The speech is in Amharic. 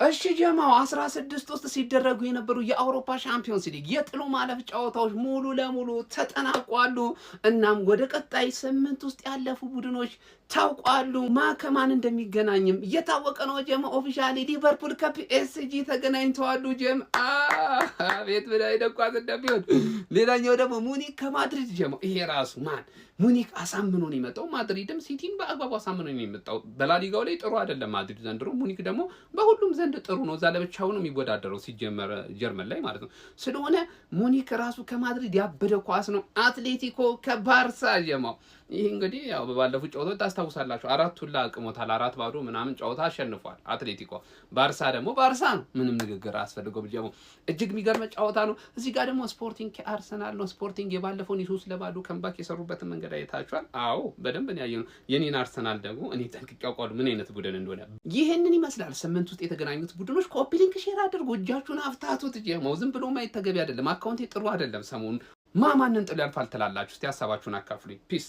እሺ ጀማው 16 ውስጥ ሲደረጉ የነበሩ የአውሮፓ ሻምፒዮንስ ሊግ የጥሎ ማለፍ ጨዋታዎች ሙሉ ለሙሉ ተጠናቋሉ። እናም ወደ ቀጣይ 8 ውስጥ ያለፉ ቡድኖች ታውቋሉ። ከማን እንደሚገናኝም እየታወቀ ነው። ጀማ ኦፊሻሊ ሊቨርፑል ከፒኤስጂ ተገናኝተዋሉ። ጀማ ቤት ብላይ ደቋት እንደሚሆን ሌላኛው ደግሞ ሙኒክ ከማድሪድ ጀማ ይሄ ራሱ ሙኒክ አሳምኖ ነው የመጣው። ማድሪድም ሲቲን በአግባቡ አሳምኖ ነው የመጣው። በላሊጋው ላይ ጥሩ አይደለም ማድሪድ ዘንድሮ። ሙኒክ ደግሞ በሁሉም ዘንድ ጥሩ ነው። እዛ ለብቻው ነው የሚወዳደረው ሲጀመር ጀርመን ላይ ማለት ነው። ስለሆነ ሙኒክ ራሱ ከማድሪድ ያበደ ኳስ ነው። አትሌቲኮ ከባርሳ ጀማው ይህ እንግዲህ ያው በባለፉት ጨዋታዎች ታስታውሳላችሁ 4 አቅሞታል 4-0 ምናምን ጨዋታ አሸንፏል አትሌቲኮ። ባርሳ ደግሞ ባርሳ ነው፣ ምንም ንግግር አያስፈልገውም። ጀማው እጅግ የሚገርም ጨዋታ ነው። እዚህ ጋር ደግሞ ስፖርቲንግ ከአርሰናል ነው። ስፖርቲንግ የባለፈውን 3-0 ከምባክ የሰሩበትን መንገድ አይታችኋል። አዎ በደንብ ነው ያየነው። የኔን አርሰናል ደግሞ እኔ ጠንቅቄ አውቃለሁ ምን አይነት ቡድን እንደሆነ። ይሄንን ይመስላል 8 ውስጥ የተገናኙት ቡድኖች። ኮፒ ሊንክ ሼር አድርጉ፣ እጃችሁን አፍታቱት። ጀማው ዝም ብሎ ማየት ተገቢ አይደለም። አካውንቴ ጥሩ አይደለም ሰሞኑን። ማንን ጥሎ ያልፋል ትላላችሁ? እስቲ ሐሳባችሁን አካፍሉኝ። ፒስ